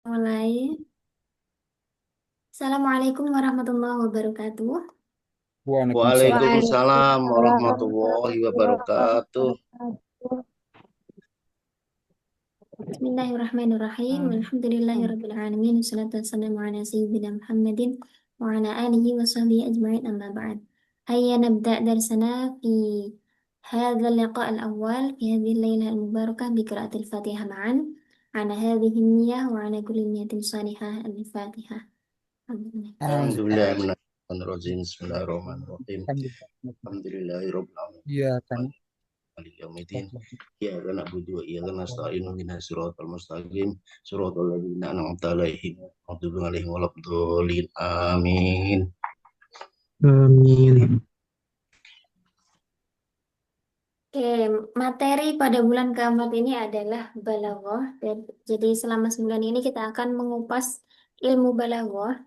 Mulai. Assalamualaikum warahmatullahi wabarakatuh. Waalaikumsalam. Waalaikumsalam Waalaikumsalam warahmatullahi warahmatullahi wabarakatuh. wabarakatuh. Bismillahirrahmanirrahim. Alhamdulillahirabbil alamin. Wassalatu wassalamu ala sayyidina Muhammadin wa ala alihi wa sahbihi ajma'in amma ba'd. Hayya nabda darsana fi hadha al-liqa' al-awwal fi hadhihi al-laylah al-mubarakah bi qira'atil Fatihah ma'an. Ala hadhihi an-niyyah wa ala kulli niyyatin salihah al-Fatihah. Alhamdulillah. Bismillahirrahmanirrahim. Bismillahirrahmanirrahim. Alhamdulillah. Alhamdulillahirabbil alamin. Iya kan. Maliki yaumiddin. Iyyaka na'budu wa iyyaka nasta'in. Ihdinas siratal mustaqim. Siratal ladzina an'amta 'alaihim ghairil maghdubi 'alaihim waladdallin. Amin. Amin. Oke, materi pada bulan keempat ini adalah balaghah. Dan jadi selama 9 ini kita akan mengupas ilmu balaghah.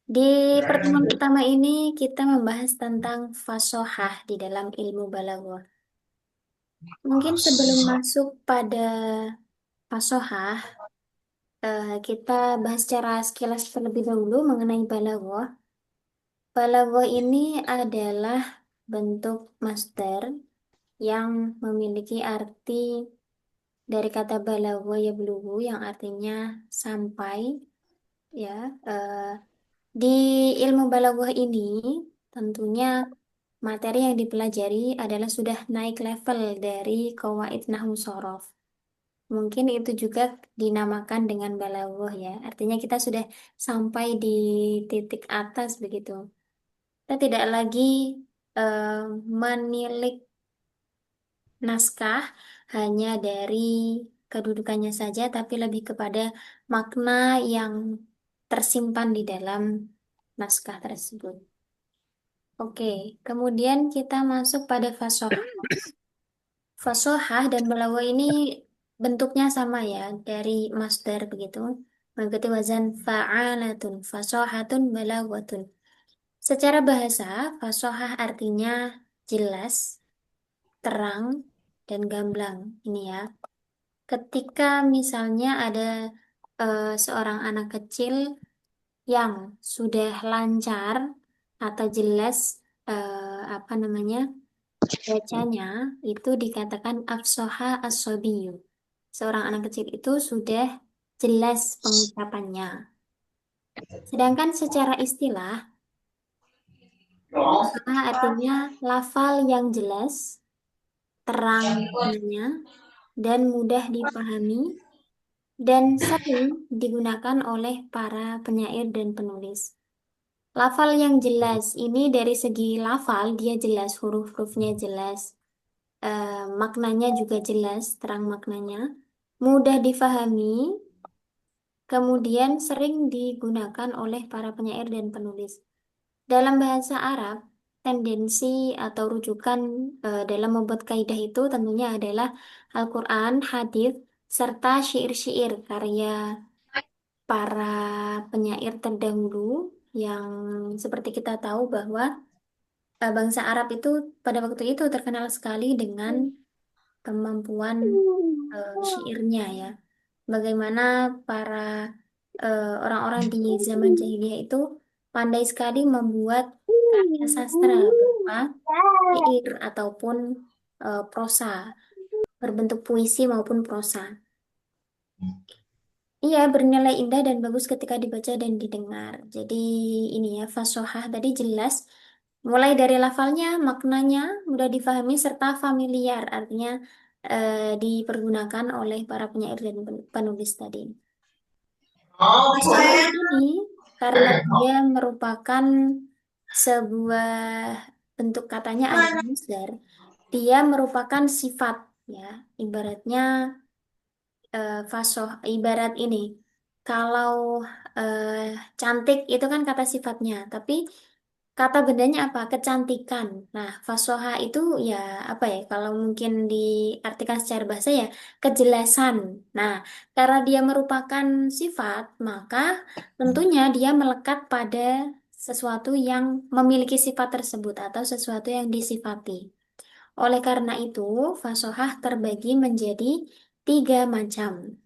Di pertemuan pertama ini kita membahas tentang fasohah di dalam ilmu balaghah. Mungkin sebelum masuk pada fasohah, kita bahas secara sekilas terlebih dahulu mengenai balaghah. Balaghah ini adalah bentuk masdar yang memiliki arti dari kata balagha yablughu yang artinya sampai, ya. eh, di ilmu balaghah ini tentunya materi yang dipelajari adalah sudah naik level dari qawaid nahwu shorof. Mungkin itu juga dinamakan dengan balaghah, ya, artinya kita sudah sampai di titik atas begitu. Kita tidak lagi eh, menilik naskah hanya dari kedudukannya saja, tapi lebih kepada makna yang tersimpan di dalam naskah tersebut. Oke, kemudian kita masuk pada fasohah. Fasohah dan balaghah ini bentuknya sama, ya, dari masdar begitu. Mengikuti wazan fa'alatun, fasohatun, balaghatun. Secara bahasa, fasohah artinya jelas, terang, dan gamblang. Ini, ya. Ketika misalnya ada seorang anak kecil yang sudah lancar atau jelas, apa namanya, bacanya, itu dikatakan afsoha as-sobiyu. Seorang anak kecil itu sudah jelas pengucapannya. Sedangkan secara istilah, fasoha artinya lafal yang jelas, terang maknanya, dan mudah dipahami dan sering digunakan oleh para penyair dan penulis. Lafal yang jelas ini dari segi lafal dia jelas, huruf-hurufnya jelas, maknanya juga jelas, terang maknanya, mudah difahami, kemudian sering digunakan oleh para penyair dan penulis. Dalam bahasa Arab, tendensi atau rujukan dalam membuat kaidah itu tentunya adalah Al-Quran, hadis, serta syair-syair karya para penyair terdahulu yang seperti kita tahu bahwa bangsa Arab itu pada waktu itu terkenal sekali dengan kemampuan syairnya, ya. Bagaimana para orang-orang di zaman jahiliyah itu pandai sekali membuat karya sastra berupa syair ataupun prosa, berbentuk puisi maupun prosa. Iya, bernilai indah dan bagus ketika dibaca dan didengar. Jadi ini, ya, fasohah tadi jelas, mulai dari lafalnya, maknanya mudah difahami serta familiar, artinya dipergunakan oleh para penyair dan penulis tadi. Fasohah ini karena dia merupakan sebuah bentuk katanya adalah masdar, dia merupakan sifat, ya, ibaratnya fasoh ibarat ini. Kalau eh, cantik itu kan kata sifatnya, tapi kata bendanya apa? Kecantikan. Nah, fasoha itu, ya, apa ya? Kalau mungkin diartikan secara bahasa, ya, kejelasan. Nah, karena dia merupakan sifat, maka tentunya dia melekat pada sesuatu yang memiliki sifat tersebut atau sesuatu yang disifati. Oleh karena itu, fasohah terbagi menjadi tiga macam.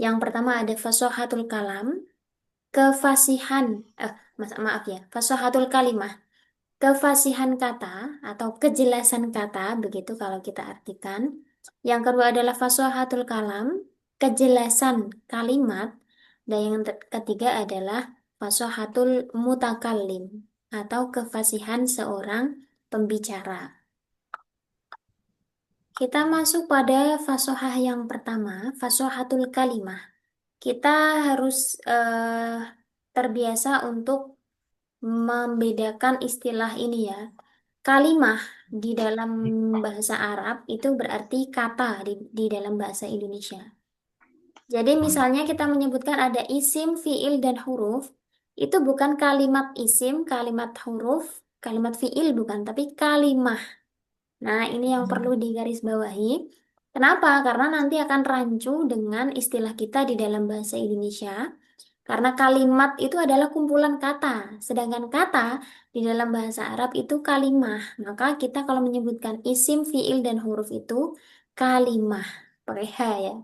Yang pertama ada fasohatul kalam, kefasihan, maaf ya, fasohatul kalimah, kefasihan kata atau kejelasan kata, begitu kalau kita artikan. Yang kedua adalah fasohatul kalam, kejelasan kalimat. Dan yang ketiga adalah fasohatul mutakallim atau kefasihan seorang pembicara. Kita masuk pada fasohah yang pertama, fasohatul kalimah. Kita harus terbiasa untuk membedakan istilah ini ya. Kalimah di dalam bahasa Arab itu berarti kata di dalam bahasa Indonesia. Jadi misalnya kita menyebutkan ada isim, fiil, dan huruf, itu bukan kalimat isim, kalimat huruf, kalimat fiil bukan, tapi kalimah. Nah, ini yang perlu digarisbawahi. Kenapa? Karena nanti akan rancu dengan istilah kita di dalam bahasa Indonesia. Karena kalimat itu adalah kumpulan kata, sedangkan kata di dalam bahasa Arab itu kalimah. Maka kita kalau menyebutkan isim, fiil, dan huruf itu kalimah, pakai H ya,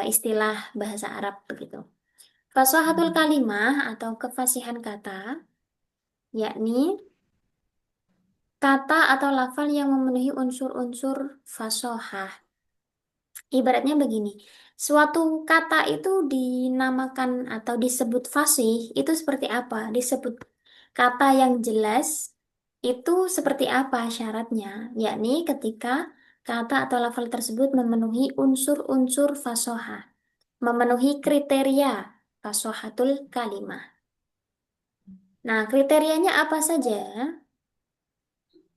istilah bahasa Arab begitu. Fasahatul kalimah atau kefasihan kata, yakni kata atau lafal yang memenuhi unsur-unsur fasohah. Ibaratnya begini, suatu kata itu dinamakan atau disebut fasih, itu seperti apa? Disebut kata yang jelas, itu seperti apa syaratnya? Yakni ketika kata atau lafal tersebut memenuhi unsur-unsur fasohah, memenuhi kriteria fasohatul kalimah. Nah, kriterianya apa saja?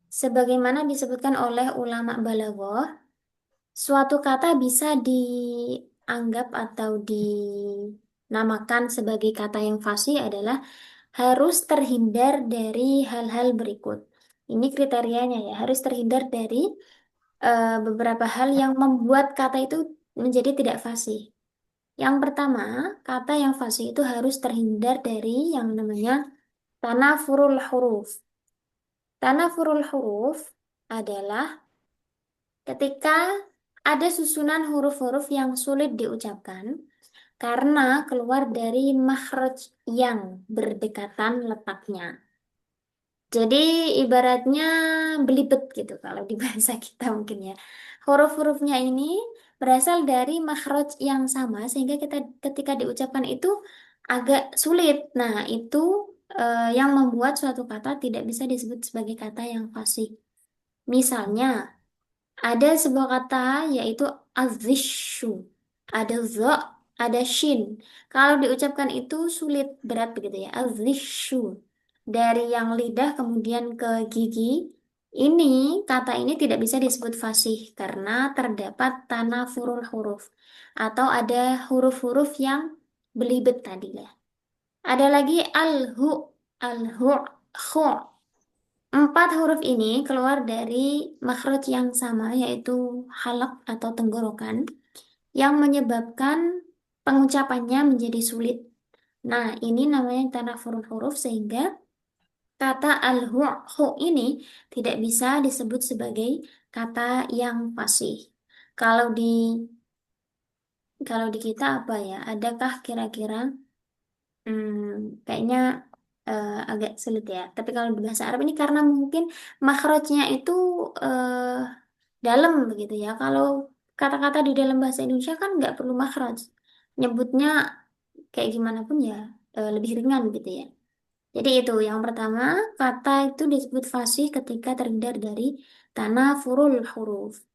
Sebagaimana disebutkan oleh ulama balaghah, suatu kata bisa dianggap atau dinamakan sebagai kata yang fasih adalah harus terhindar dari hal-hal berikut. Ini kriterianya ya, harus terhindar dari beberapa hal yang membuat kata itu menjadi tidak fasih. Yang pertama, kata yang fasih itu harus terhindar dari yang namanya tanafurul huruf. Tanafurul huruf adalah ketika ada susunan huruf-huruf yang sulit diucapkan karena keluar dari makhraj yang berdekatan letaknya. Jadi ibaratnya belibet gitu kalau di bahasa kita mungkin ya. Huruf-hurufnya ini berasal dari makhraj yang sama sehingga kita ketika diucapkan itu agak sulit. Nah, itu yang membuat suatu kata tidak bisa disebut sebagai kata yang fasih. Misalnya, ada sebuah kata yaitu azishu. Ada zo, ada shin. Kalau diucapkan itu sulit, berat begitu ya. Azishu. Dari yang lidah kemudian ke gigi, ini kata ini tidak bisa disebut fasih karena terdapat tanafurul huruf atau ada huruf-huruf yang belibet tadi ya. Ada lagi alhu, alhu, khu. Empat huruf ini keluar dari makhraj yang sama, yaitu halak atau tenggorokan, yang menyebabkan pengucapannya menjadi sulit. Nah, ini namanya tanafurul huruf, sehingga kata al-hu ini tidak bisa disebut sebagai kata yang fasih. Kalau di kalau di kita apa ya? Adakah kira-kira kayaknya agak sulit ya. Tapi kalau di bahasa Arab ini karena mungkin makhrajnya itu eh, dalam begitu ya. Kalau kata-kata di dalam bahasa Indonesia kan nggak perlu makhraj. Nyebutnya kayak gimana pun ya lebih ringan gitu ya. Jadi itu yang pertama, kata itu disebut fasih ketika terhindar dari tanafurul huruf.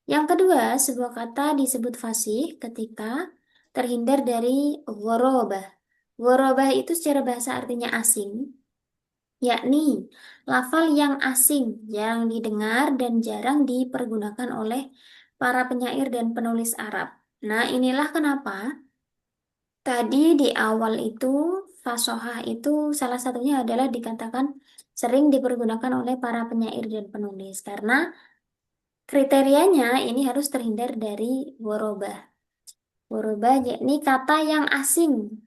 Yang kedua, sebuah kata disebut fasih ketika terhindar dari ghorobah. Ghorobah itu secara bahasa artinya asing, yakni lafal yang asing, jarang didengar dan jarang dipergunakan oleh para penyair dan penulis Arab. Nah, inilah kenapa tadi di awal itu fasohah itu salah satunya adalah dikatakan sering dipergunakan oleh para penyair dan penulis karena kriterianya ini harus terhindar dari ghorobah. Ghorobah yakni kata yang asing.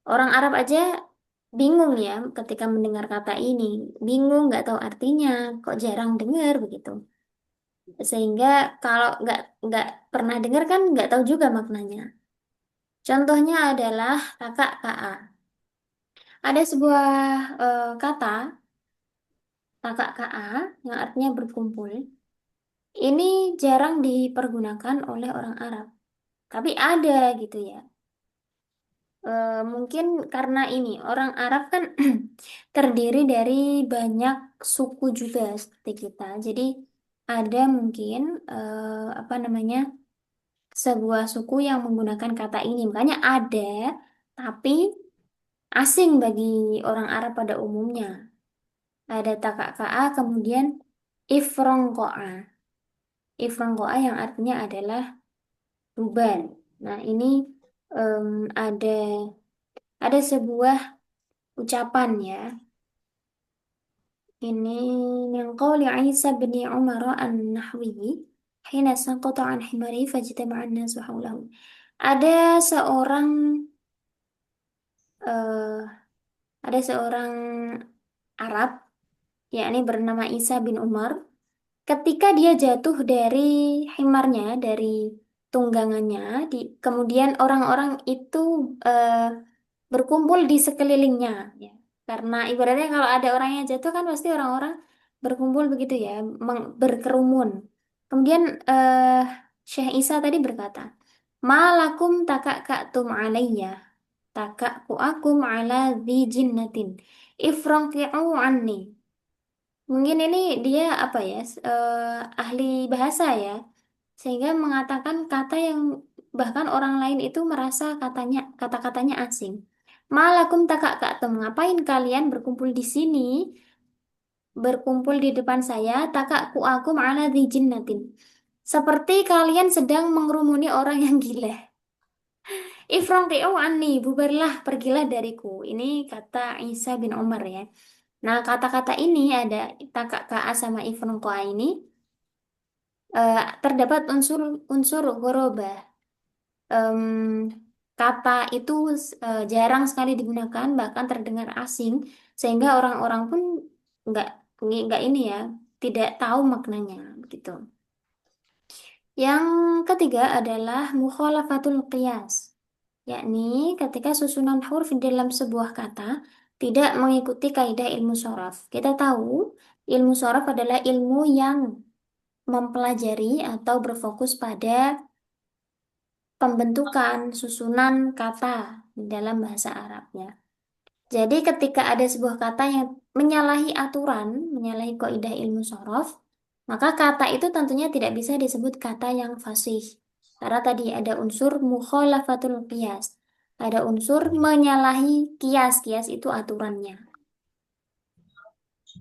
Orang Arab aja bingung ya ketika mendengar kata ini. Bingung, nggak tahu artinya, kok jarang dengar begitu. Sehingga kalau nggak pernah dengar kan nggak tahu juga maknanya. Contohnya adalah kakak KA. Ada sebuah kata kakak KA yang artinya berkumpul. Ini jarang dipergunakan oleh orang Arab, tapi ada gitu ya. Mungkin karena ini orang Arab kan terdiri dari banyak suku juga seperti kita. Jadi ada mungkin apa namanya sebuah suku yang menggunakan kata ini. Makanya ada, tapi asing bagi orang Arab pada umumnya. Ada takak-ka'a, kemudian ifrongko'a. Ifrongko'a yang artinya adalah ruban. Nah, ini em, ada ada sebuah ucapan ya. Ini min qawli Isa bin Umar an-Nahwi hina saqata an himari fajtama'a an-nasu hawlahu. Ada seorang eh, ada seorang Arab yakni bernama Isa bin Umar. Ketika dia jatuh dari himarnya, dari tunggangannya, kemudian orang-orang itu eh, berkumpul di sekelilingnya, ya. Karena ibaratnya kalau ada orang yang jatuh kan pasti orang-orang berkumpul begitu ya, berkerumun. Kemudian eh, Syekh Isa tadi berkata, Malakum takaktum alayya, takakku akum ala dhi jinnatin, ifranqi'u anni. Mungkin ini dia apa ya, ahli bahasa ya, sehingga mengatakan kata yang bahkan orang lain itu merasa kata-katanya asing. Malakum takak ngapain kalian berkumpul di sini, berkumpul di depan saya, takakku aku ala di jinnatin. Seperti kalian sedang mengerumuni orang yang gila. Ifronti'u anni, bubarlah, pergilah dariku. Ini kata Isa bin Umar ya. Nah, kata-kata ini ada takak ka'a sama ifrun qa'a ini terdapat unsur ghorobah. Em, kata itu jarang sekali digunakan, bahkan terdengar asing, sehingga orang-orang pun nggak nggak ini ya, tidak tahu maknanya begitu. Yang ketiga adalah mukhalafatul qiyas, yakni ketika susunan huruf di dalam sebuah kata tidak mengikuti kaidah ilmu sorof. Kita tahu ilmu sorof adalah ilmu yang mempelajari atau berfokus pada pembentukan susunan kata di dalam bahasa Arabnya. Jadi ketika ada sebuah kata yang menyalahi aturan, menyalahi kaidah ilmu sorof, maka kata itu tentunya tidak bisa disebut kata yang fasih. Karena tadi ada unsur mukhalafatul qiyas. Ada unsur menyalahi kias. Kias itu aturannya.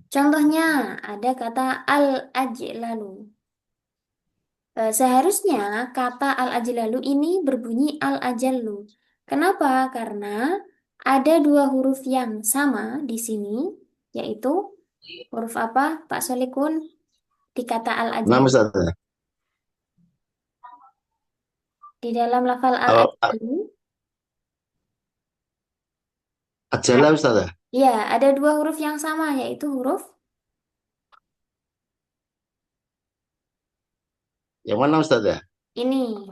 Contohnya ada kata al-ajlalu. Seharusnya kata al-ajlalu ini berbunyi al-ajallu. Kenapa? Karena ada dua huruf yang sama di sini, yaitu huruf apa, Pak Solikun? Di kata Nama al-ajlalu. Ustaz. Di dalam lafal Al al-ajlalu, Ajala Ustaz. ya ada dua huruf yang sama, yaitu huruf Yang mana Ustaz? ini,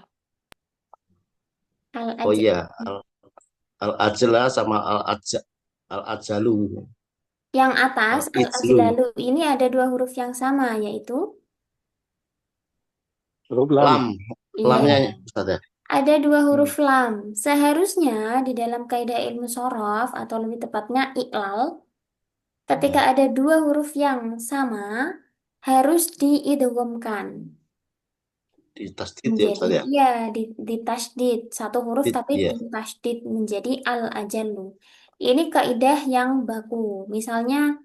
Oh iya, al-ajlalu. Al Ajla sama Al Ajalu. Yang atas, Al Ijlu. al-ajlalu ini ada dua huruf yang sama, yaitu, Huruf lam. Lam. iya, Lamnya Ustaz. ada dua huruf Hmm. lam. Seharusnya di dalam kaidah ilmu sorof atau lebih tepatnya iklal, ketika Ya, ada dua huruf yang sama harus diidghamkan di tasdid ya menjadi Ustaz ya. ya di tasdid satu huruf tapi Ya, ditasdid menjadi al ajallu. Ini kaidah yang baku. Misalnya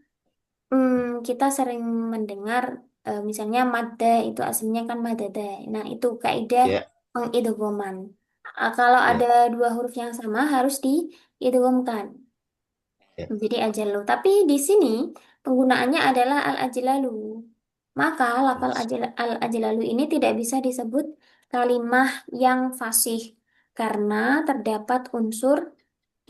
kita sering mendengar misalnya madda itu aslinya kan madada. Nah, itu kaidah ya, pengidghaman. Kalau ada ya, dua huruf yang sama harus diidghamkan ya. menjadi ajalu. Tapi di sini penggunaannya adalah al-ajlalu. Maka lafal al-ajlalu ini tidak bisa disebut kalimah yang fasih karena terdapat unsur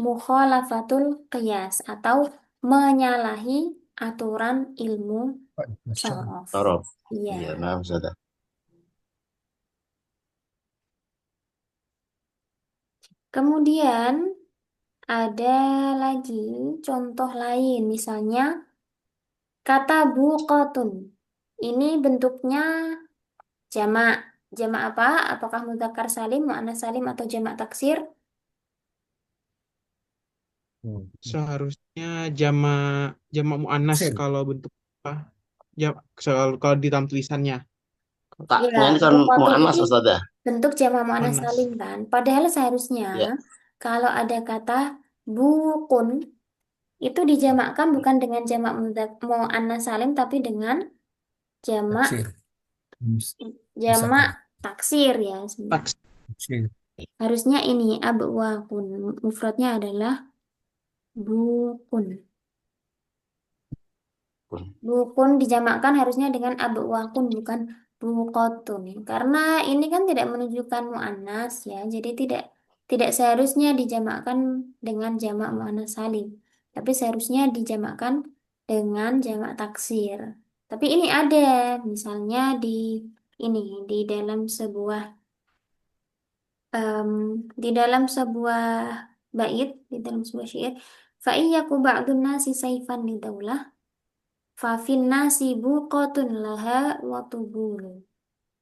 mukhalafatul qiyas atau menyalahi aturan ilmu Masya Allah. sorof. Torof. Iya. Iya, nah Ustaz. Kemudian ada lagi contoh lain, misalnya kata buqatun. Ini bentuknya jamak. Jamak apa? Apakah mudzakkar salim, muannas salim, atau jamak taksir? Seharusnya jamak jamak muannas Sir. kalau bentuk apa? Ya, kalau di dalam tulisannya. Ya, Taknya ini kan buqatun mu'annas ini Ustazah. bentuk jamak muannas salim Muannas. kan. Padahal seharusnya Ya. kalau ada kata bukun itu dijamakkan bukan dengan jamak muannas salim tapi dengan jamak Taksir. jamak Misalkan. taksir ya sebenarnya. Taks. Taksir. Harusnya ini abwakun. Mufradnya adalah bukun. Bukun dijamakkan harusnya dengan abwakun bukan bukotun. Karena ini kan tidak menunjukkan muannas ya. Jadi tidak tidak seharusnya dijamakkan dengan jamak muannas salim. Tapi seharusnya dijamakkan dengan jamak taksir. Tapi ini ada misalnya ini di dalam sebuah em, di dalam sebuah bait, di dalam sebuah syair, fa iyyaku ba'dun nasi saifan lidaulah, fa fin nasi buqatun laha wa tubulu.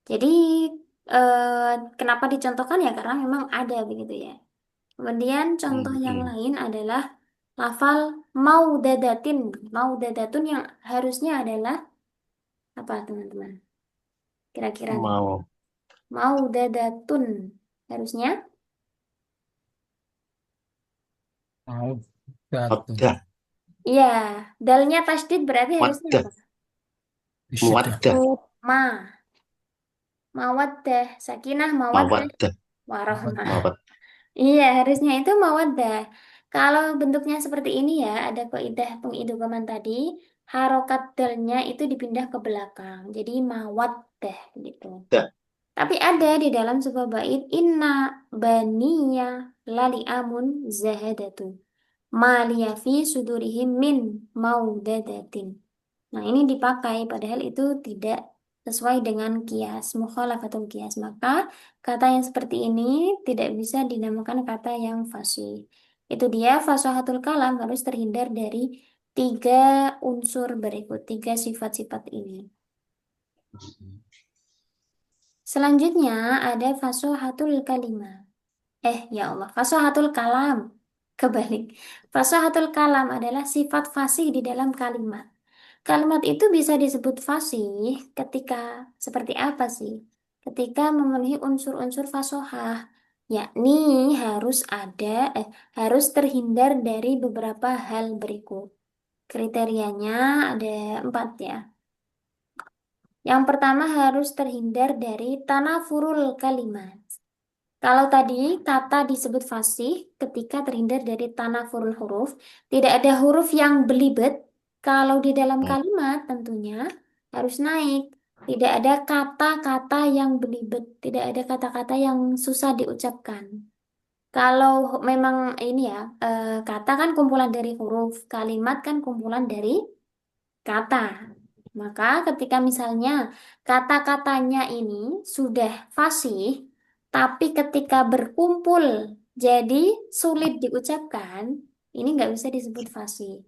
Jadi eh, kenapa dicontohkan ya? Karena memang ada begitu ya. Kemudian contoh yang Hmm. lain adalah lafal maudadatin. Maudadatun yang harusnya adalah apa teman-teman? Kira-kira nih. Mau Maudadatun harusnya Mau. Satu. Waddah. iya, dalnya tasdid berarti harusnya Waddah. apa? Isyiddah. Muwaddah. Ma, mawaddah, sakinah, mawaddah, Mawaddah. warohmah. Mawad. Iya, harusnya itu mawaddah. Kalau bentuknya seperti ini ya, ada kaidah pengidghaman tadi, harokat dalnya itu dipindah ke belakang. Jadi mawaddah gitu. Dah. Tapi ada di dalam sebuah bait, inna baniya lali amun zahadatu. Maliya fi sudurihim min maudadatin. Nah, ini dipakai padahal itu tidak sesuai dengan kias, mukhalafatul kias. Maka kata yang seperti ini tidak bisa dinamakan kata yang fasih. Itu dia fasahatul kalam harus terhindar dari tiga unsur berikut, tiga sifat-sifat ini. Selanjutnya ada fasahatul kalimah. Ya Allah, fasahatul kalam. Kebalik. Fasahatul kalam adalah sifat fasih di dalam kalimat. Kalimat itu bisa disebut fasih ketika seperti apa sih? Ketika memenuhi unsur-unsur fasohah, yakni harus ada, harus terhindar dari beberapa hal berikut. Kriterianya ada 4 ya. Yang pertama harus terhindar dari tanafurul kalimat. Kalau tadi kata disebut fasih ketika terhindar dari tanafurul huruf, tidak ada huruf yang belibet. Kalau di dalam Hmm. kalimat tentunya harus naik. Tidak ada kata-kata yang belibet, tidak ada kata-kata yang susah diucapkan. Kalau memang ini ya, kata kan kumpulan dari huruf, kalimat kan kumpulan dari kata. Maka ketika misalnya kata-katanya ini sudah fasih, tapi ketika berkumpul jadi sulit diucapkan, ini nggak bisa disebut fasih.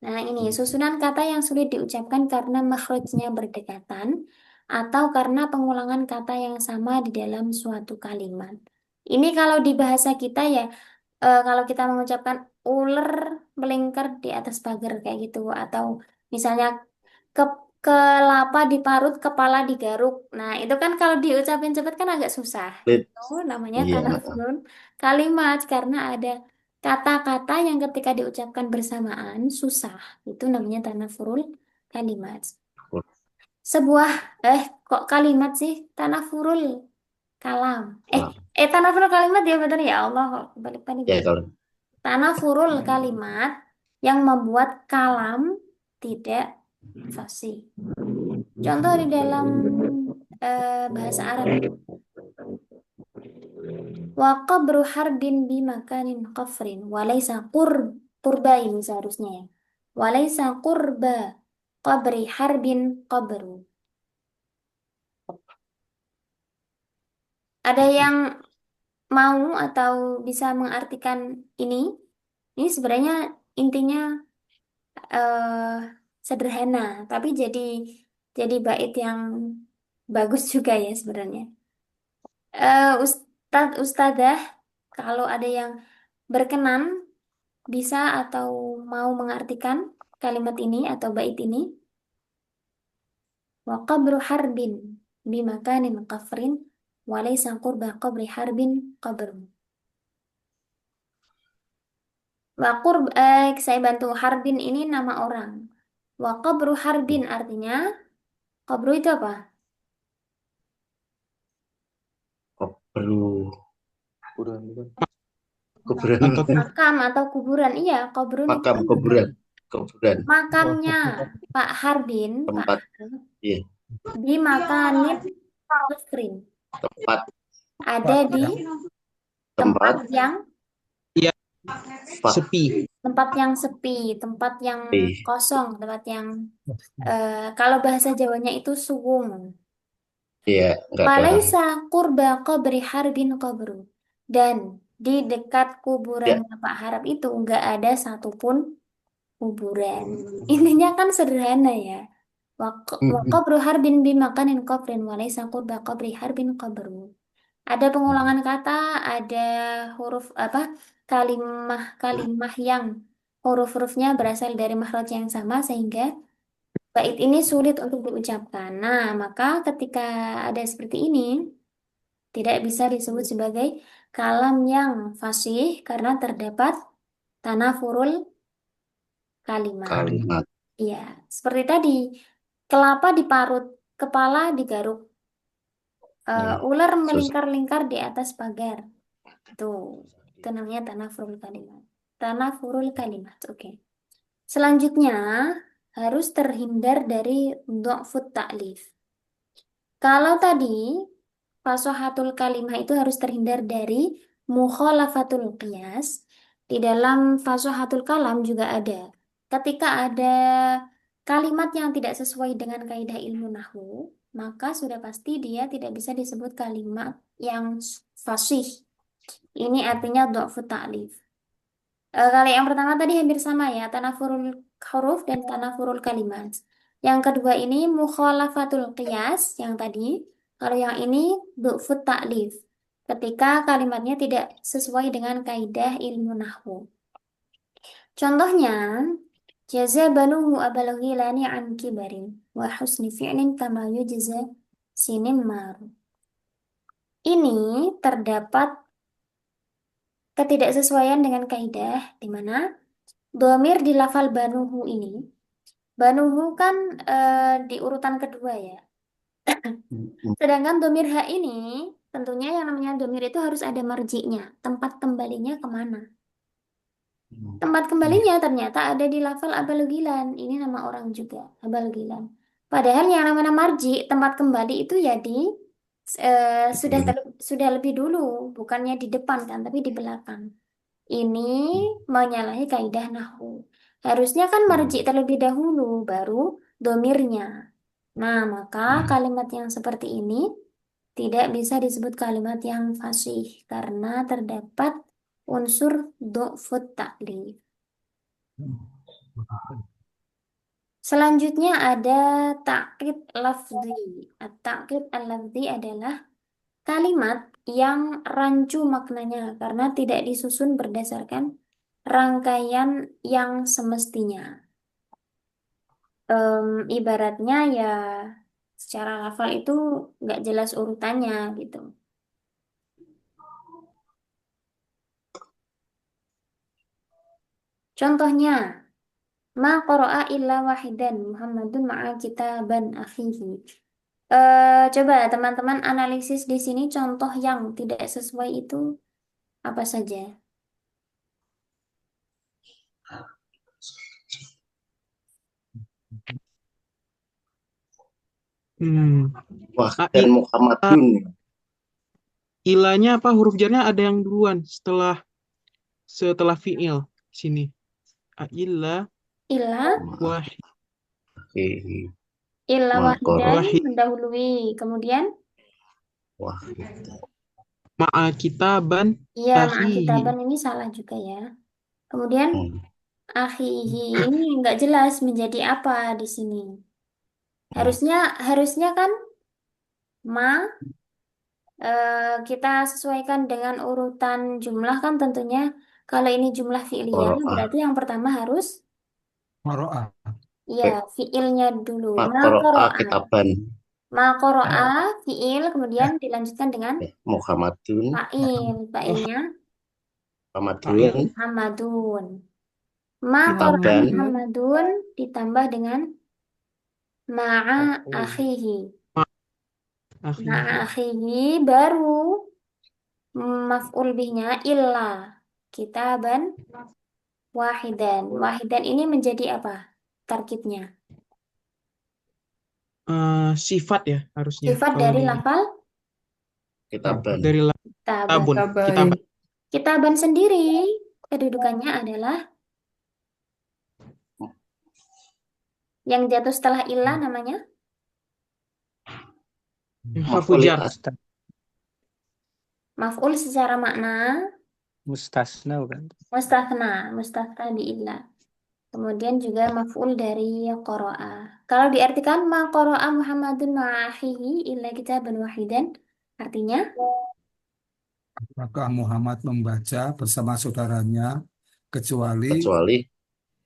Nah, ini susunan kata yang sulit diucapkan karena makhrajnya berdekatan atau karena pengulangan kata yang sama di dalam suatu kalimat. Ini kalau di bahasa kita ya, kalau kita mengucapkan ular melingkar di atas pagar kayak gitu, atau misalnya ke kelapa diparut, kepala digaruk. Nah, itu kan kalau diucapin cepat kan agak susah. Lid. Itu namanya Iya. tanafun kalimat karena ada kata-kata yang ketika diucapkan bersamaan susah. Itu namanya tanafurul kalimat. Sebuah kok kalimat sih? Tanafurul kalam. Nah, Tanafurul kalimat ya betul ya Allah kok balik-balik ya ya. kalau Tanafurul kalimat yang membuat kalam tidak fasih. Contoh di dalam bahasa Arab ya. Wa qabru harbin bi makanin qafrin. Walaysa qurba ini seharusnya ya. Walaysa qurba qabri harbin qabru. Ada yang mau atau bisa mengartikan ini sebenarnya intinya eh, sederhana, tapi jadi bait yang bagus juga ya sebenarnya. Ustadzah, kalau ada yang berkenan bisa atau mau mengartikan kalimat ini atau bait ini. Wa qabru harbin bimakanin qafrin walaysa qurba qabri harbin qabru. Saya bantu harbin ini nama orang. Wa qabru harbin artinya qabru itu apa? Perlu kuburan, Atau Makam atau kuburan. Iya, kuburan itu makam kan kuburan, kuburan makamnya Pak Harbin, Pak tempat, iya, di makanin Kufrin. tempat Ada di tempat tempat yang ya Pak. sepi. sepi, tempat yang Iya. kosong, tempat yang kalau bahasa Jawanya itu suwung. Iya, nggak ada orang. Walaisa qurba qabri harbin qabru. Dan di dekat Ya, kuburannya Pak Harab itu nggak ada satupun kuburan. Intinya kan sederhana ya. Wa qabru harbin bimakanin qabrin walaisa qurba qabri harbin qabru. Ada pengulangan kata, ada huruf apa? Kalimah-kalimah yang huruf-hurufnya berasal dari makhraj yang sama sehingga bait ini sulit untuk diucapkan. Nah, maka ketika ada seperti ini tidak bisa disebut sebagai kalam yang fasih karena terdapat tanafurul kalimat. kalimat. Iya, seperti tadi, kelapa diparut, kepala digaruk, ular Susah. melingkar-lingkar di atas pagar. Tuh, itu namanya tanafurul kalimat. Tanafurul kalimat, oke. Selanjutnya, harus terhindar dari dha'fut ta'lif. Kalau tadi, fasohatul kalimah itu harus terhindar dari mukhalafatul qiyas. Di dalam fasohatul kalam juga ada. Ketika ada kalimat yang tidak sesuai dengan kaidah ilmu nahwu, maka sudah pasti dia tidak bisa disebut kalimat yang fasih. Ini artinya dha'fut ta'lif. Kalau yang pertama tadi hampir sama ya, tanafurul huruf dan tanafurul kalimat. Yang kedua ini mukhalafatul qiyas yang tadi. Kalau yang ini du'fut ta'lif. Ketika kalimatnya tidak sesuai dengan kaidah ilmu nahwu. Contohnya, jaza banuhu abal ghilani an kibarin wa husni fi'lin kama yujza sinim maru. Ini terdapat ketidaksesuaian dengan kaidah di mana domir di lafal banuhu ini. Banuhu kan di urutan kedua ya. Sedangkan domir ha ini, tentunya yang namanya domir itu harus ada marjinya. Tempat kembalinya kemana? Tempat kembalinya ternyata ada di lafal abalgilan. Ini nama orang juga, abalgilan. Padahal yang namanya marji, tempat kembali itu ya di sudah lebih dulu, bukannya di depan kan, tapi di belakang. Ini menyalahi kaidah nahwu. Harusnya kan marji terlebih dahulu, baru domirnya. Nah, maka kalimat yang seperti ini tidak bisa disebut kalimat yang fasih karena terdapat unsur du'fut ta'lif. Selanjutnya ada ta'qid lafzi. Ta'qid al-lafzi adalah kalimat yang rancu maknanya karena tidak disusun berdasarkan rangkaian yang semestinya. Ibaratnya ya secara lafal itu nggak jelas urutannya gitu. Contohnya, ma qara'a illa wahidan Muhammadun ma'a kitaban akhihi. Coba teman-teman analisis di sini contoh yang tidak sesuai itu apa saja? Wah, dan Muhammadun. Ilahnya apa? Huruf jarnya ada yang duluan setelah fiil sini. Illa Illa wahid. illa wahidan Wahid. mendahului. Kemudian Wahid. Ma'a kitaban Iya, akhihi. kitaban ini salah juga ya. Kemudian Hmm. akhihi ini nggak jelas menjadi apa di sini. Hmm. Harusnya harusnya kan ma kita sesuaikan dengan urutan jumlah kan tentunya. Kalau ini jumlah fi'liyah Qara'a. berarti yang pertama harus Qara'a. ya fi'ilnya dulu. Ma Ma qara'a qara'a. kitaban. Ma qara'a fi'il kemudian dilanjutkan dengan Muhammadun. fa'il. Oh, Fa'ilnya fa'il. Muhammadun. Muhammadun. Ma qara'a Kitaban. Muhammadun ditambah dengan ma'a akhihi. Ma'a Akhihi. akhihi baru maf'ul bihnya illa kitaban wahidan. Wahidan ini menjadi apa? Tarkibnya. Sifat ya harusnya. Sifat Kalau dari di lafal Kitaban. dari kitaban. tabun. Tabain. Kitaban. Kitaban sendiri kedudukannya adalah yang jatuh setelah illa namanya Harfu Maf'ul jar. maf'ul secara makna Mustasna bukan? mustathna, mustathna di illa. Kemudian juga maf'ul dari qara'a. Kalau diartikan ma qara'a Muhammadun ma'ahihi illa kitaban wahidan, artinya Maka Muhammad membaca bersama saudaranya kecuali kecuali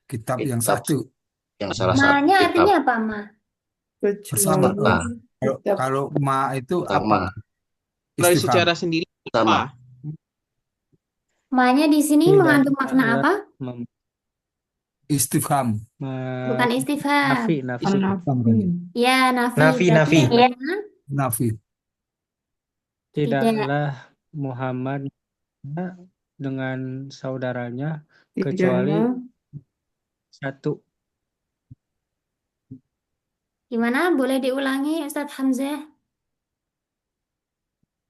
kitab yang kitab satu. yang salah satu ma-nya kitab artinya apa ma? Bersama. serta Kalau, kalau ma itu apa? sama Kalau Istifham. secara sendiri sama apa? Ma-nya di sini mengandung makna Tidaklah apa? mem- Istifham. Bukan me- istifham. nafi. Istifham kan? Ya, nafi. Nafi, Berarti nafi. artinya Nafi. tidak. Tidaklah Muhammad dengan saudaranya kecuali satu. Gimana? Boleh diulangi, Ustadz Hamzah?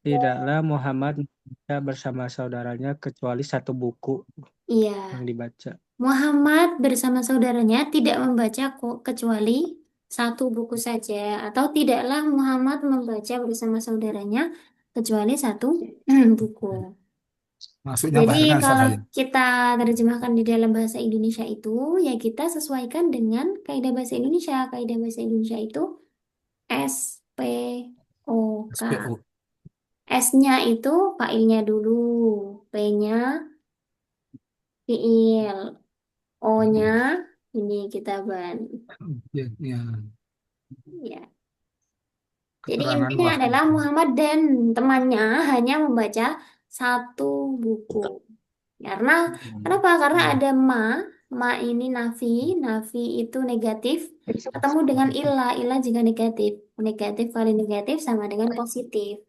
Tidaklah Muhammad membaca bersama saudaranya kecuali satu buku Iya. yang dibaca. Muhammad bersama saudaranya tidak membaca kecuali satu buku saja. Atau tidaklah Muhammad membaca bersama saudaranya kecuali satu buku. Maksudnya Jadi barengan kalau saya. kita terjemahkan di dalam bahasa Indonesia itu, ya kita sesuaikan dengan kaidah bahasa Indonesia. Kaidah bahasa Indonesia itu S, P, O, K. SPO. S-nya itu failnya dulu, P-nya fiil, O-nya ini kitaban. Ya, Ya. Jadi keterangan intinya wahyu. adalah Muhammad dan temannya hanya membaca satu buku. Karena kenapa? Karena ada ma ini nafi, nafi itu negatif, ketemu dengan ilah juga negatif. Negatif kali negatif sama dengan positif.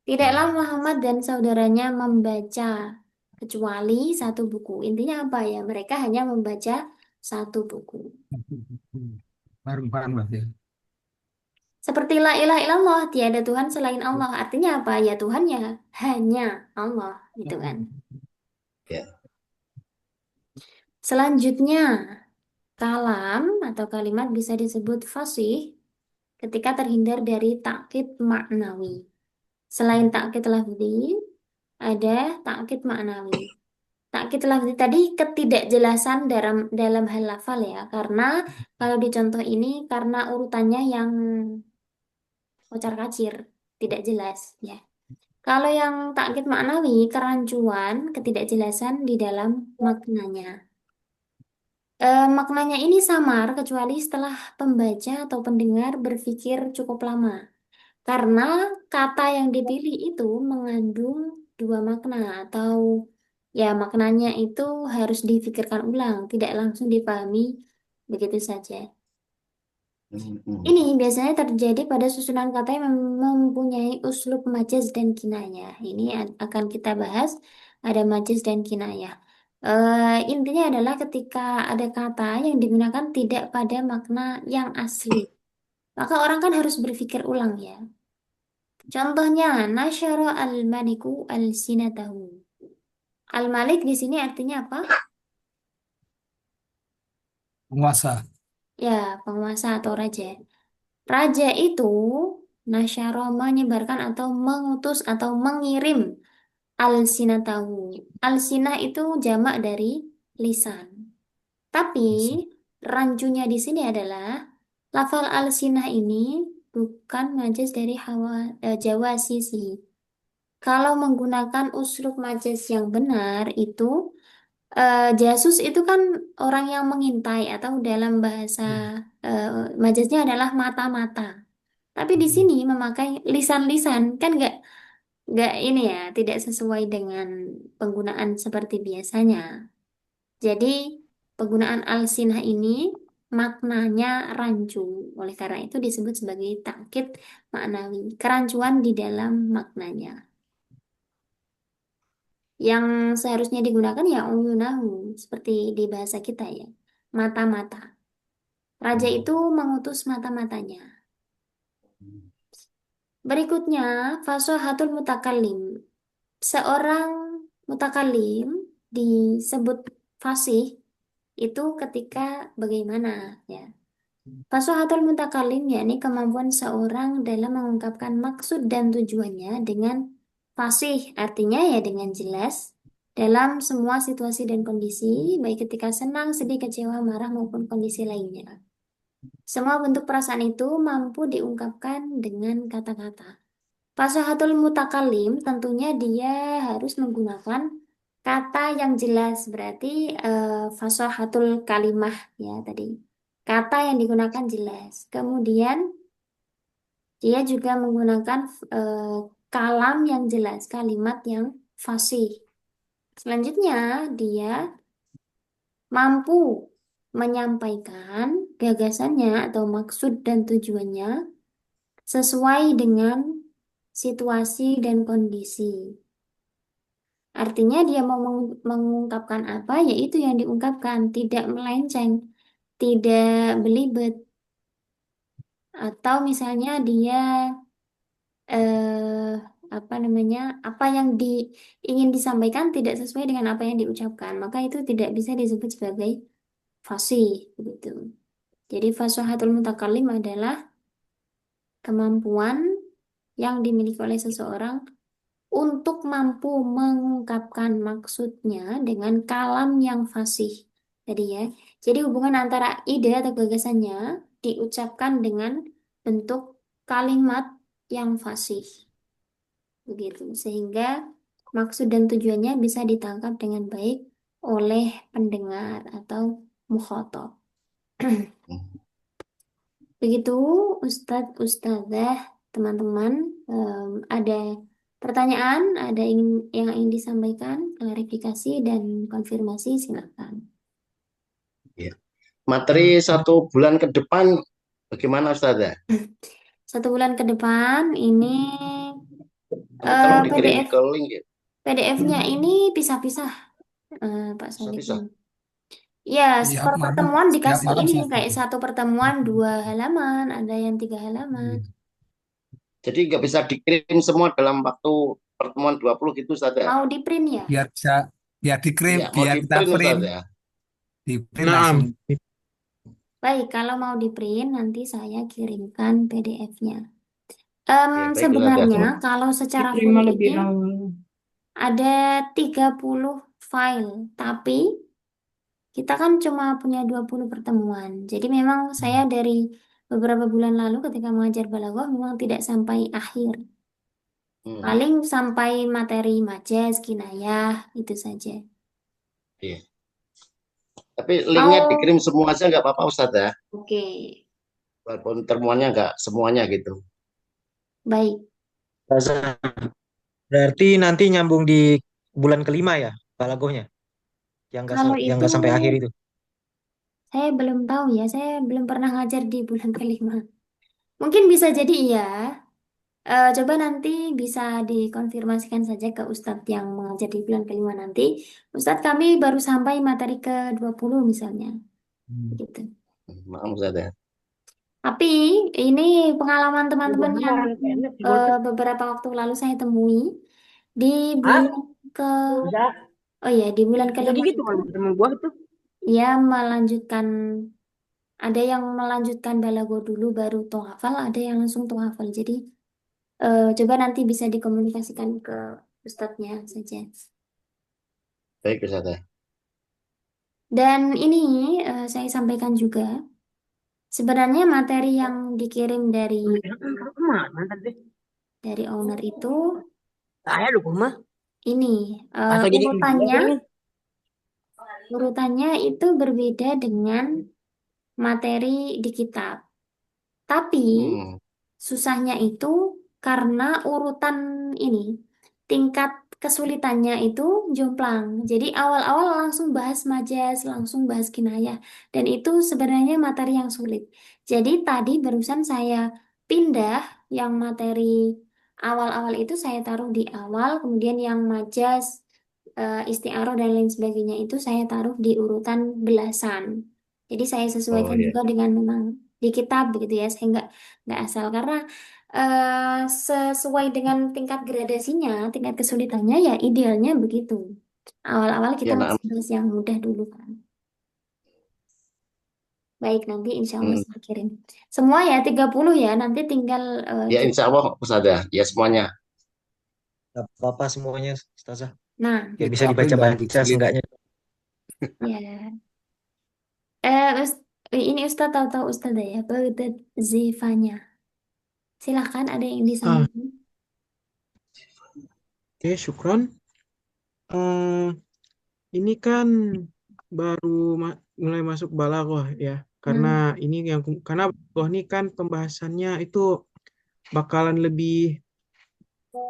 Tidaklah Muhammad dan saudaranya membaca kecuali satu buku. Intinya apa ya? Mereka hanya membaca satu buku. Paham lah ya. Seperti la ilaha illallah, tiada Tuhan selain Allah. Artinya apa? Ya Tuhan ya hanya Allah, gitu kan. ya Selanjutnya, kalam atau kalimat bisa disebut fasih ketika terhindar dari takkid maknawi. Selain takkid lafzi, ada takkid maknawi. Takkid lafzi tadi ketidakjelasan dalam hal lafal ya, karena kalau di contoh ini karena urutannya yang kocar-kacir, tidak jelas ya. Kalau yang takkid maknawi, kerancuan, ketidakjelasan di dalam maknanya. Maknanya ini samar kecuali setelah pembaca atau pendengar berpikir cukup lama. Karena kata yang dipilih itu mengandung dua makna atau ya maknanya itu harus difikirkan ulang, tidak langsung dipahami begitu saja. Ini biasanya terjadi pada susunan kata yang mempunyai uslub majaz dan kinayah. Ini akan kita bahas, ada majaz dan kinayah. Intinya adalah ketika ada kata yang digunakan tidak pada makna yang asli, maka orang kan harus berpikir ulang ya. Contohnya, nasyara al-maliku al-sinatahu. Al-malik di sini artinya apa? Penguasa. Ya, penguasa atau raja. Raja itu nasyara menyebarkan atau mengutus atau mengirim alsinatahu. Alsinah itu jamak dari lisan. Tapi rancunya di sini adalah lafal alsinah ini bukan majas dari Jawa sisi. Kalau menggunakan uslub majas yang benar itu jasus itu kan orang yang mengintai atau dalam bahasa eh, majasnya adalah mata-mata. Tapi di sini memakai lisan-lisan kan nggak ini ya tidak sesuai dengan penggunaan seperti biasanya. Jadi penggunaan alsinah ini maknanya rancu. Oleh karena itu disebut sebagai takkid maknawi, kerancuan di dalam maknanya. Yang seharusnya digunakan ya uyunahu, seperti di bahasa kita ya, mata-mata. Raja itu mengutus mata-matanya. Berikutnya, fasohatul mutakallim. Seorang mutakalim disebut fasih itu ketika bagaimana ya. Fasohatul mutakalim yakni kemampuan seorang dalam mengungkapkan maksud dan tujuannya dengan fasih, artinya ya dengan jelas dalam semua situasi dan kondisi, baik ketika senang, sedih, kecewa, marah maupun kondisi lainnya. Semua bentuk perasaan itu mampu diungkapkan dengan kata-kata. Fasahatul mutakalim tentunya dia harus menggunakan kata yang jelas, berarti fasahatul kalimah ya tadi. Kata yang digunakan jelas. Kemudian dia juga menggunakan eh, kalam yang jelas, kalimat yang fasih. Selanjutnya dia mampu menyampaikan gagasannya atau maksud dan tujuannya sesuai dengan situasi dan kondisi. Artinya dia mau mengungkapkan apa, yaitu yang diungkapkan, tidak melenceng, tidak belibet. Atau misalnya dia eh, apa namanya, apa yang ingin disampaikan tidak sesuai dengan apa yang diucapkan, maka itu tidak bisa disebut sebagai fasih, begitu. Jadi fasahatul mutakallim adalah kemampuan yang dimiliki oleh seseorang untuk mampu mengungkapkan maksudnya dengan kalam yang fasih. Tadi ya. Jadi hubungan antara ide atau gagasannya diucapkan dengan bentuk kalimat yang fasih. Begitu. Sehingga maksud dan tujuannya bisa ditangkap dengan baik oleh pendengar atau mukhatab. Begitu Ustadz, Ustadzah, teman-teman, ada pertanyaan, ada yang ingin disampaikan, klarifikasi dan konfirmasi, silakan. Ya. Materi 1 bulan ke depan bagaimana Ustazah? 1 bulan ke depan ini Tolong dikirim PDF ke link ya. PDF-nya ini pisah-pisah, Pak Bisa-bisa. Solihin. Ya, Tiap per malam, pertemuan tiap dikasih malam ini satu. kayak satu pertemuan 2 halaman, ada yang 3 halaman. Jadi nggak bisa dikirim semua dalam waktu pertemuan 20 gitu Ustazah. Mau di print ya? Biar bisa, biar dikirim, Iya, mau biar di kita print print, Ustazah. di print Naam. langsung. Baik, kalau mau di print nanti saya kirimkan PDF-nya. Ya, baik Sebenarnya Ustazah. kalau secara full Diterima lebih ini awal. ada 30 file, tapi kita kan cuma punya 20 pertemuan. Jadi memang saya dari beberapa bulan lalu ketika mengajar balaghah memang tidak sampai akhir. Hmm, Paling sampai materi majaz, kinayah, itu saja. iya. Tapi linknya Mau, dikirim semua aja nggak apa-apa Ustazah. oke, Walaupun temuannya nggak semuanya gitu. baik. Berarti nanti nyambung di bulan kelima ya, balagohnya, Kalau yang itu nggak sampai akhir itu. saya belum tahu ya, saya belum pernah ngajar di bulan kelima. Mungkin bisa jadi iya. Coba nanti bisa dikonfirmasikan saja ke Ustadz yang mengajar di bulan kelima nanti. Ustadz kami baru sampai materi ke-20 misalnya. Gitu. Maaf Ustazah. Tapi ini pengalaman teman-teman yang beberapa waktu lalu saya temui di bulan ke oh ya di bulan kelima gitu itu kalau ketemu gua tuh. ia melanjutkan ada yang melanjutkan balago dulu baru tohafal, ada yang langsung tohafal. Jadi Coba nanti bisa dikomunikasikan ke Ustadznya saja. Baik, Ustazah. Dan ini saya sampaikan juga, sebenarnya materi yang dikirim dari owner itu ini urutannya itu berbeda dengan materi di kitab. Tapi Hmm. susahnya itu karena urutan ini, tingkat kesulitannya itu jomplang. Jadi awal-awal langsung bahas majas, langsung bahas kinayah. Dan itu sebenarnya materi yang sulit. Jadi tadi barusan saya pindah yang materi awal-awal itu saya taruh di awal, kemudian yang majas, istiaroh dan lain sebagainya itu saya taruh di urutan belasan. Jadi saya Oh sesuaikan ya. juga dengan memang di kitab begitu ya. Saya nggak asal karena sesuai dengan tingkat gradasinya, tingkat kesulitannya ya idealnya begitu. Awal-awal kita Ya, nah. bahas yang mudah dulu kan. Baik, nanti insya Allah Hmm. saya kirim. Semua ya 30 ya, nanti tinggal Ya, insya Allah, Ustazah. Ya, semuanya. Gak apa-apa semuanya, Ustazah. Nah, Biar Itu bisa apa yang nggak dibaca-baca sulit? seenggaknya. ya. Ini Ustadz tahu-tahu Ustadzah ya, Baghdad Zifanya. Silahkan ada yang Ah, disampaikan. oke, syukron. Eh, ini kan baru mulai masuk balaghah ya. Karena ini karena balaghah ini kan pembahasannya itu bakalan lebih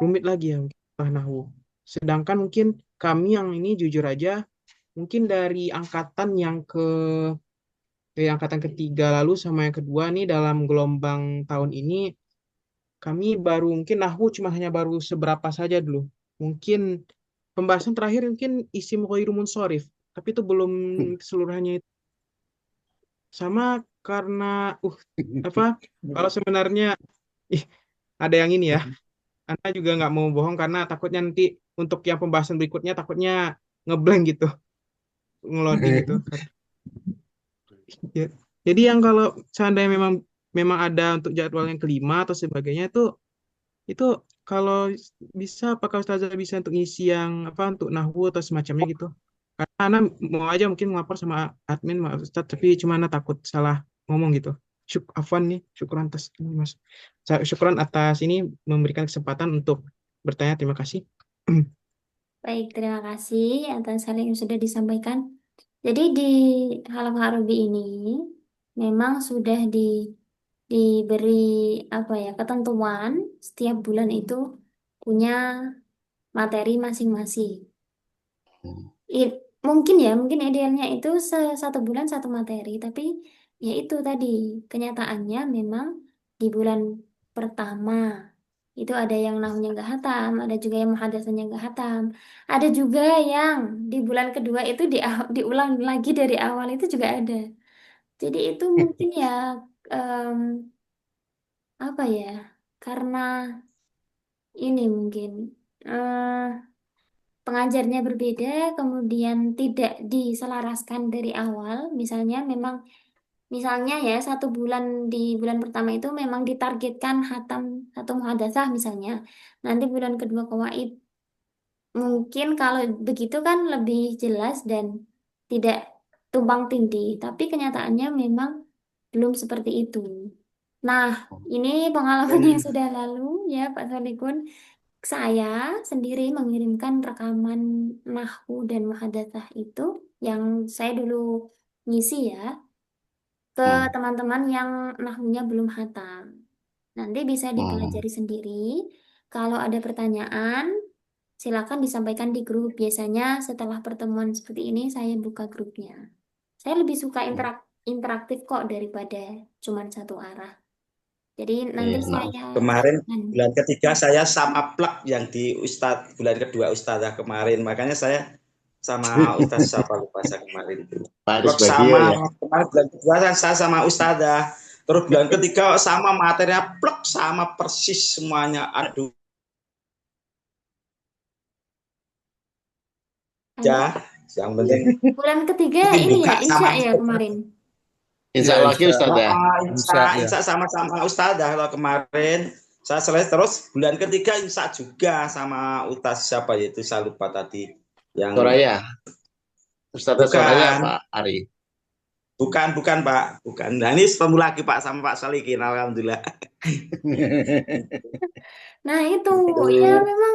rumit lagi ya mungkin nahwu. Sedangkan mungkin kami yang ini jujur aja mungkin dari angkatan ketiga lalu sama yang kedua nih dalam gelombang tahun ini kami baru mungkin nahwu cuma hanya baru seberapa saja dulu. Mungkin pembahasan terakhir mungkin isim ghairu munsharif, tapi itu belum keseluruhannya itu. Sama karena apa kalau sebenarnya ih, ada yang ini ya. Anda juga nggak mau bohong karena takutnya nanti untuk yang pembahasan berikutnya takutnya ngeblank gitu, ngeloading gitu. Ya. Jadi yang kalau seandainya memang memang ada untuk jadwal yang kelima atau sebagainya itu kalau bisa apakah Ustazah bisa untuk ngisi yang apa untuk nahwu atau semacamnya gitu. Karena Ana mau aja mungkin ngelapor sama admin Mas Ustaz tapi cuma Ana takut salah ngomong gitu. Afwan nih, syukuran atas ini Mas. Syukuran atas ini memberikan kesempatan untuk bertanya. Terima kasih. Baik, terima kasih atas hal yang sudah disampaikan. Jadi di Halaqah Arabi ini memang sudah diberi apa ya ketentuan setiap bulan itu punya materi masing-masing. Mungkin ya, mungkin idealnya itu satu bulan satu materi, tapi ya itu tadi kenyataannya memang di bulan pertama itu ada yang nahunya nggak hatam, ada juga yang muhadasanya nggak hatam, ada juga yang di bulan kedua itu diulang lagi dari awal itu juga ada. Jadi itu mungkin ya em, apa ya? Karena ini mungkin eh, pengajarnya berbeda, kemudian tidak diselaraskan dari awal. Misalnya ya satu bulan di bulan pertama itu memang ditargetkan hatam satu muhadatsah misalnya. Nanti bulan kedua qawaid. Mungkin kalau begitu kan lebih jelas dan tidak tumpang tindih. Tapi kenyataannya memang belum seperti itu. Nah, ini pengalaman yang sudah lalu ya Pak Solikun. Saya sendiri mengirimkan rekaman nahwu dan muhadatsah itu yang saya dulu ngisi ya ke Hmm. teman-teman yang nahwunya belum hatam. Nanti bisa Hmm. dipelajari sendiri. Kalau ada pertanyaan, silakan disampaikan di grup. Biasanya setelah pertemuan seperti ini saya buka grupnya. Saya lebih suka interaktif kok daripada cuman satu arah. Jadi nanti Iya, nah. saya Kemarin sampaikan. bulan ketiga saya sama plak yang di bulan kedua Ustazah kemarin. Makanya saya sama Ustaz siapa lupa saya kemarin. Paris Plak Bagio sama ya. kemarin bulan kedua saya sama Ustazah. Terus bulan ketiga sama materinya plak sama persis semuanya. Aduh Ada ya, yang penting bulan ketiga bikin ini buka ya, Insya sama ya kemarin. Insya Ya, Allah Insya, Ustazah. Insya Insya, ya. sama-sama Ustazah kalau kemarin Saya selesai terus bulan ketiga imsak juga sama Ustaz siapa yaitu saya lupa tadi yang Soraya, Ustazah Soraya bukan Pak Ari. bukan Pak, bukan. Nah ini ketemu lagi Pak sama Pak Solikin, alhamdulillah. Nah itu ya Itu memang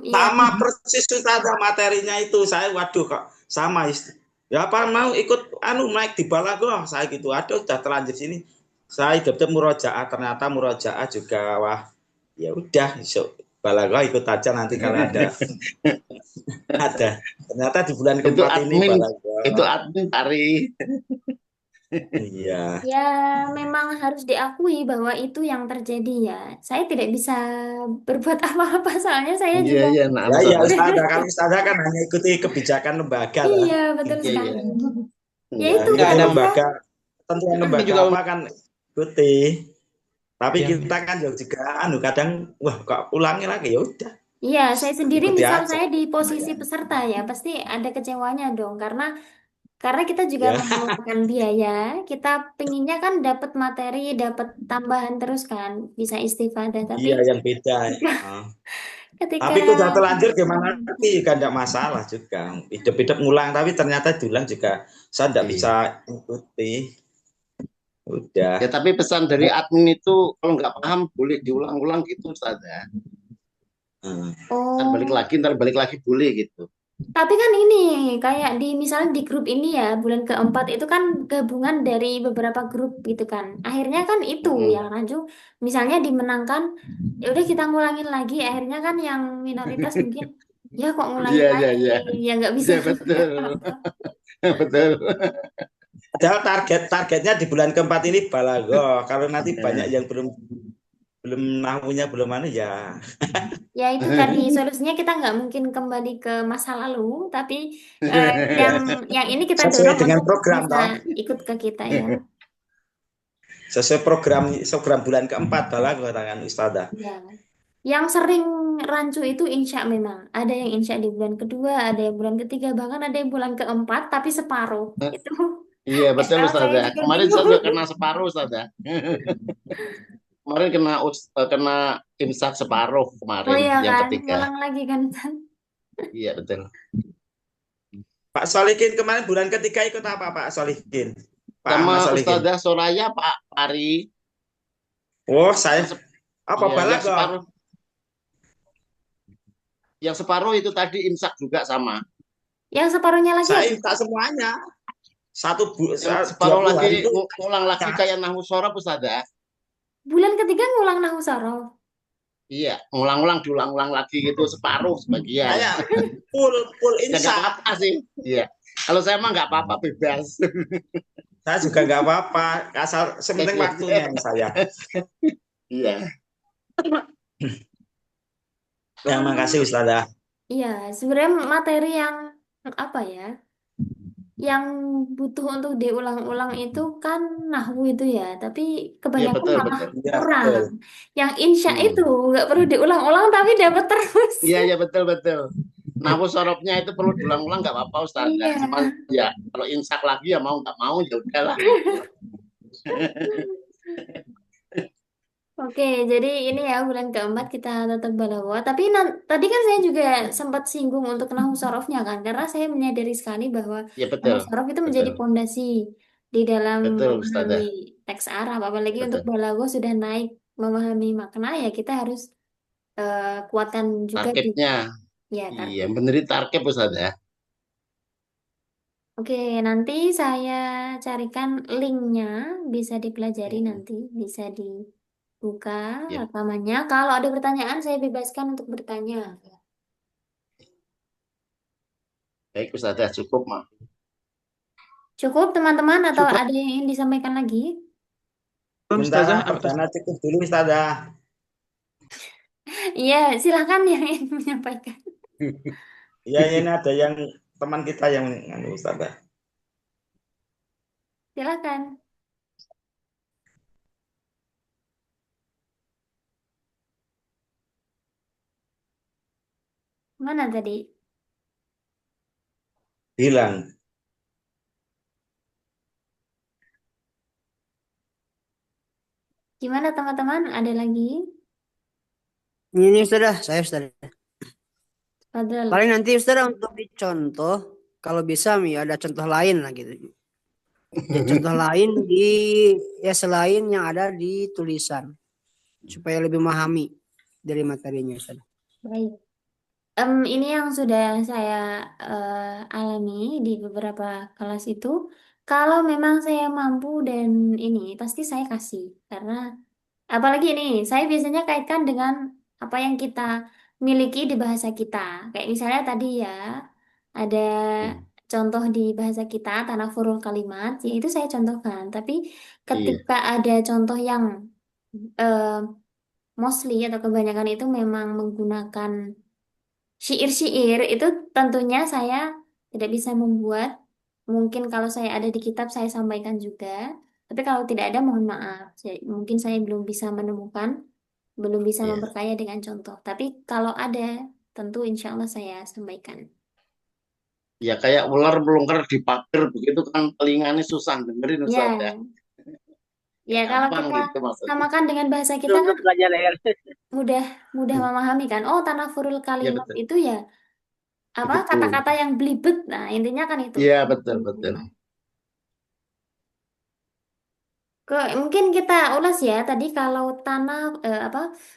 ya sama persis Ustazah materinya itu saya waduh kok sama ya apa mau ikut naik di balago saya gitu aduh udah terlanjur sini saya dapet murojaah ternyata murojaah juga wah ya udah so, balago ikut aja nanti kalau ada ternyata di bulan Itu keempat ini admin, balago itu admin Ari. iya ya memang harus diakui bahwa itu yang terjadi ya. Saya tidak bisa berbuat apa-apa soalnya saya Iya, juga iya, nah, ya iya Ustazah. Ustazah kan hanya ikuti kebijakan lembaga lah iya betul Iya, iya. sekali. Ya ya itu Nggak ikuti kan ada. kita lembaga tentuan Kami lembaga juga apa kan ikuti. Tapi ya. kita kan juga kadang wah kok ulangi lagi ya udah iya, saya sendiri ikuti misal aja. saya di posisi Lumayan. peserta ya pasti ada kecewanya dong karena kita juga Ya, mengeluarkan biaya, kita pinginnya kan dapat materi, dapat tambahan terus kan, bisa istifadah. Tapi iya yang beda. ketika, Ah. ketika Tapi udah terlanjur gimana nanti juga enggak masalah juga. Hidup-hidup ngulang tapi ternyata diulang juga saya enggak bisa Iya. ikuti. Ya, Udah. tapi pesan dari admin itu kalau nggak paham boleh diulang-ulang gitu, Ustazah. Hmm. oh, Ntar balik lagi boleh gitu. tapi kan ini kayak di misalnya di grup ini ya bulan keempat itu kan gabungan dari beberapa grup gitu kan. Akhirnya kan itu yang Mm. maju, misalnya dimenangkan, ya udah kita ngulangin lagi. Akhirnya kan yang minoritas mungkin ya kok Iya, ngulangin iya, lagi, iya. ya nggak bisa Iya, ngelakuin betul. apa-apa. Betul. Padahal targetnya di bulan keempat ini balago. Kalau nanti banyak yang belum belum nahunya belum anu ya. Ya itu tadi solusinya kita nggak mungkin kembali ke masa lalu, tapi eh, Ya. yang ini kita Sesuai dorong dengan untuk program bisa toh. ikut ke kita ya. Sesuai program bulan keempat balago tangan Ustazah. Ya. Yang sering rancu itu insya memang. Ada yang insya di bulan kedua, ada yang bulan ketiga, bahkan ada yang bulan keempat tapi separuh. Itu Iya, betul, kadang saya Ustazah. juga Kemarin saya bingung. juga kena separuh, Ustazah. Kemarin kena imsak separuh Oh kemarin iya yang kan, ketiga. ngulang lagi kan. Iya, betul. Pak Solikin kemarin bulan ketiga ikut apa Pak Solikin? Pak Ahmad Sama Solikin. Ustazah Soraya, Pak Ari, Oh yang saya apa iya, balago? yang separuh itu tadi imsak juga sama. Yang separuhnya lagi Saya apa? minta semuanya. Yang separuh 20 hari lagi itu ngulang lagi kayak Nahwu Shorof, Ustazah. Bulan ketiga ngulang nahu sorof. Iya, ngulang-ulang diulang-ulang lagi gitu separuh sebagian. saya full Ya nggak insaf. apa-apa sih. Iya. Kalau saya mah nggak apa-apa bebas. Saya juga nggak apa-apa. Asal sementing waktunya yang saya. Iya. Ya makasih Ustazah. Iya, sebenarnya materi yang apa ya? Yang butuh untuk diulang-ulang itu kan nahwu itu ya, tapi Iya, kebanyakan betul malah betul. Iya kurang. betul. Yang insya itu Hmm. nggak perlu diulang-ulang tapi dapat terus. Iya iya betul betul. Nahwu sorofnya itu perlu diulang-ulang nggak apa-apa Ustazah. Iya. Cuma ya kalau imsak lagi ya mau nggak mau ya udahlah. Oke, jadi ini ya bulan keempat kita tetap balawa. Tapi tadi kan saya juga sempat singgung untuk nahu sorofnya kan, karena saya menyadari sekali bahwa Ya nahu betul. sorof itu menjadi Betul. pondasi di dalam Betul memahami Ustazah. teks Arab. Apalagi untuk Betul. balago sudah naik memahami makna ya kita harus kuatkan juga di Targetnya. ya Iya, target. benerin target Ustazah. Oke, nanti saya carikan linknya, bisa dipelajari Hmm. nanti, bisa dibuka Ya, rekamannya. Kalau ada pertanyaan, saya bebaskan untuk bertanya. baik Ustazah cukup mah. Cukup teman-teman atau Syukron, ada yang ingin disampaikan lagi? Ustazah. Sementara perdana cukup dulu Ustazah. Iya, silakan yang ingin menyampaikan. Ya ini ada yang teman kita yang anu Ustazah. Silakan. Mana tadi? Hilang. Gimana teman-teman? Ada lagi? Ini sudah, saya sudah. Fadal. Paling nanti sudah untuk dicontoh, kalau bisa Mi ada contoh lain lah gitu. Ya, contoh lain selain yang ada di tulisan supaya lebih memahami dari materinya Ustaz. Baik. Ini yang sudah saya alami di beberapa kelas itu. Kalau memang saya mampu dan ini pasti saya kasih karena apalagi ini saya biasanya kaitkan dengan apa yang kita miliki di bahasa kita. Kayak misalnya tadi ya ada contoh di bahasa kita tanafurul kalimat, ya itu saya contohkan. Tapi Iya. ketika ada contoh yang eh, mostly atau kebanyakan itu memang menggunakan syair-syair itu tentunya saya tidak bisa membuat. Mungkin kalau saya ada di kitab saya sampaikan juga. Tapi kalau tidak ada mohon maaf. Mungkin saya belum bisa menemukan, belum bisa Iya. memperkaya dengan contoh. Tapi kalau ada, tentu insya Allah saya sampaikan. Ya kayak ular melungker di pagar begitu kan telinganya susah dengerin Ustaz ya. Ya, ya kalau Gampang kita gitu maksudnya. samakan dengan bahasa kita Untuk kan belajar leher. mudah memahami kan. Oh, tanafurul Ya kalimat betul. itu ya apa Betul. kata-kata yang belibet. Nah, intinya kan itu. Iya betul betul. Mungkin kita ulas ya tadi kalau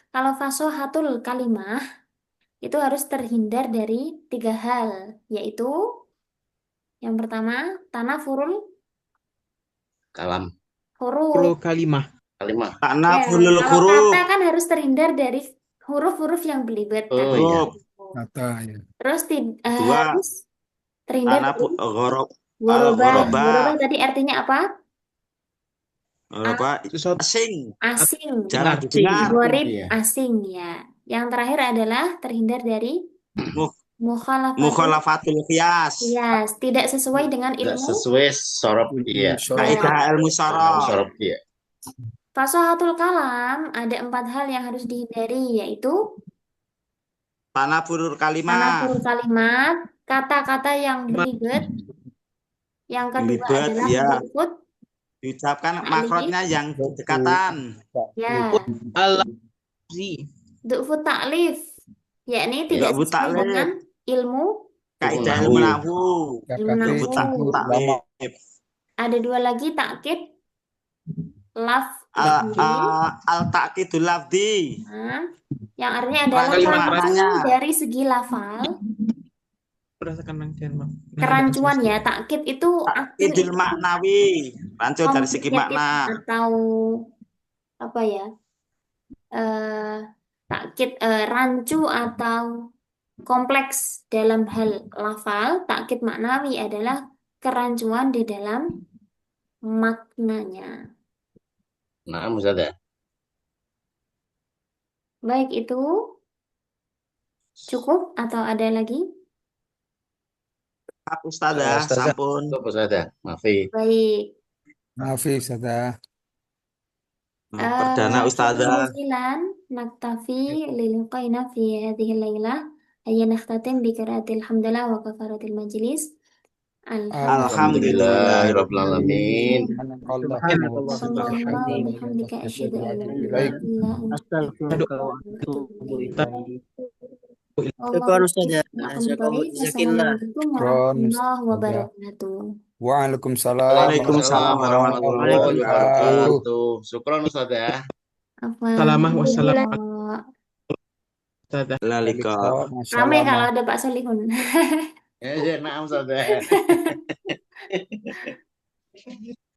kalau fasohatul kalimah itu harus terhindar dari 3 hal, yaitu yang pertama tanafurul Kalam huruf. Perlu kalimah. kalimah. Tanafulul Kalau huruf. kata kan harus terhindar dari huruf-huruf yang belibet kan. Oh iya. Kata ya. Terus Dua, harus terhindar dari Ghoroba. Ghorobah tadi artinya apa? Sesuatu Asing. Asing. Jarang asing. didengar. Gharib, Iya. asing ya. Yang terakhir adalah terhindar dari Mukhalafatul qiyas. Yes, tidak sesuai dengan Tidak ilmu. sesuai sorop iya. Kaidah ilmu sorof. Sorop iya. Fasohatul kalam ada 4 hal yang harus dihindari, yaitu Tanafurul kalimah. tanafurul kalimat, kata-kata yang belibet. Yang kedua Belibet, adalah ya. du'fut, Diucapkan makrotnya yang dekatan. ya, al-lafzi. du'fut ta'lif, yakni Ya, tidak bu sesuai ta'lif. dengan ilmu Kaidah Nahu. ilmu nahu. ilmu Bu nahu. ta'lif. Ada 2 lagi takkid laf lafzi. Al-ta'kidul lafdi. Nah, yang artinya adalah Kalimat rancu maknanya. dari segi lafal. Berdasarkan rangkaian bang. Kerancuan ya, takkid itu aktif Ta'kidul maknawi. Rancu dari segi complicated makna. atau apa ya? Takkid rancu atau kompleks dalam hal lafal. Takkid maknawi adalah kerancuan di dalam maknanya. Nah, Ustaz ya. Baik, itu cukup atau ada lagi? Ustazah, sampun. Cukup Ustaz ya. Maafi. Baik. Maaf ya, Ustaz ya. Perdana Ustazah. Jazilan naktafi lilqaina fi hadhihi al-lailah ayya nakhtatim bi qiraatil hamdalah wa kafaratil majlis. Alhamdulillahirabbil alamin. Subhanallah wa bihamdika asyhadu an la ilaha illa anta Syukur Ustazah. Assalamualaikum warahmatullahi wabarakatuh. Waalaikumsalam Waalaikumsalam warahmatullahi wabarakatuh. Syukran Ustaz ya. Salamah wassalam. Lalika. Ramai kalau ada Pak Solihun. Ya, nah Ustaz ya.